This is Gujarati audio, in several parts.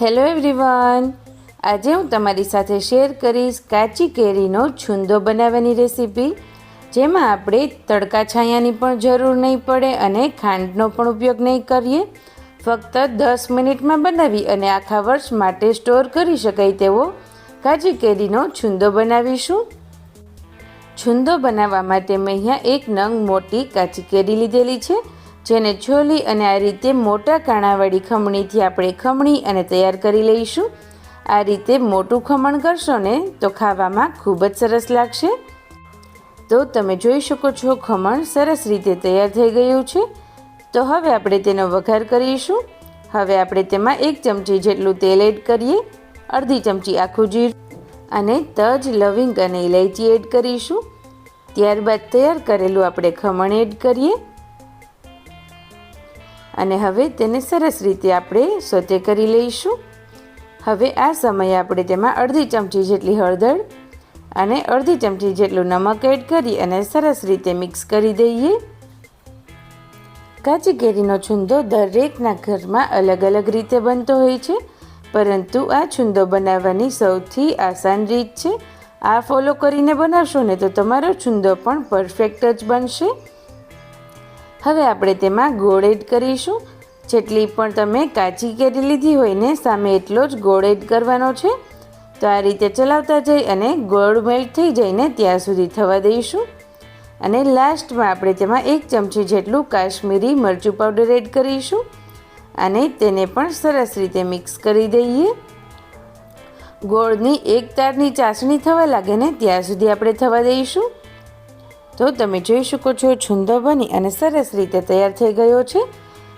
હેલો એવરીવન, આજે હું તમારી સાથે શેર કરીશ કાચી કેરીનો છુંદો બનાવવાની રેસીપી, જેમાં આપણે તડકા છાયાની પણ જરૂર નહીં પડે અને ખાંડનો પણ ઉપયોગ નહીં કરીએ. ફક્ત 10 મિનિટમાં બનાવી અને આખા વર્ષ માટે સ્ટોર કરી શકાય તેવો કાચી કેરીનો છુંદો બનાવીશું. છુંદો બનાવવા માટે મેં અહીંયા એક નંગ મોટી કાચી કેરી લીધેલી છે, જેને છોલી અને આ રીતે મોટા કાણાવાળી ખમણીથી આપણે ખમણી અને તૈયાર કરી લઈશું. આ રીતે મોટું ખમણ કરશો ને તો ખાવામાં ખૂબ જ સરસ લાગશે. તો તમે જોઈ શકો છો ખમણ સરસ રીતે તૈયાર થઈ ગયું છે. તો હવે આપણે તેનો વઘાર કરીશું. હવે આપણે તેમાં 1 ચમચી જેટલું તેલ એડ કરીએ, અડધી ચમચી આખું જીરું અને તજ, લવિંગ અને ઇલાયચી એડ કરીશું. ત્યારબાદ તૈયાર કરેલું આપણે ખમણ એડ કરીએ અને હવે તેને સરસ રીતે આપણે સોતે કરી લઈશું. હવે આ સમયે આપણે તેમાં અડધી ચમચી જેટલી હળદર અને અડધી ચમચી જેટલું નમક એડ કરી અને સરસ રીતે મિક્સ કરી દઈએ. કાચી કેરીનો છુંદો દરેકના ઘરમાં અલગ અલગ રીતે બનતો હોય છે, પરંતુ આ છુંદો બનાવવાની સૌથી આસાન રીત છે. આ ફોલો કરીને બનાવશો ને તો તમારો છુંદો પણ પરફેક્ટ જ બનશે. હવે આપણે તેમાં ગોળ એડ કરીશું. જેટલી પણ તમે કાચી કેરી લીધી હોય ને સામે એટલો જ ગોળ એડ કરવાનો છે. તો આ રીતે ચલાવતા જઈ અને ગોળ મેલ્ટ થઈ જઈને ત્યાં સુધી થવા દઈશું. અને લાસ્ટમાં આપણે તેમાં 1 ચમચી જેટલું કાશ્મીરી મરચું પાવડર એડ કરીશું અને તેને પણ સરસ રીતે મિક્સ કરી દઈએ. ગોળની એક તારની ચાસણી થવા લાગે ને ત્યાં સુધી આપણે થવા દઈશું. તો તમે જોઈ શકો છો છુંદો બની અને સરસ રીતે તૈયાર થઈ ગયો છે.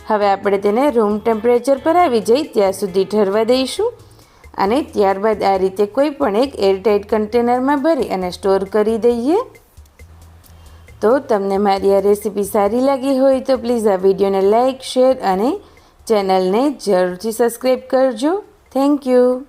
હવે આપણે તેને રૂમ ટેમ્પરેચર પર આવી જઈ ત્યાં સુધી ઠરવા દઈશું અને ત્યારબાદ આ રીતે કોઈ પણ એક એરટાઇટ કન્ટેનરમાં ભરી અને સ્ટોર કરી દઈએ. તો તમને મારી આ રેસીપી સારી લાગી હોય તો પ્લીઝ આ વિડીયોને લાઇક, શેર અને ચેનલને જરૂરથી સબસ્ક્રાઈબ કરજો. Thank you.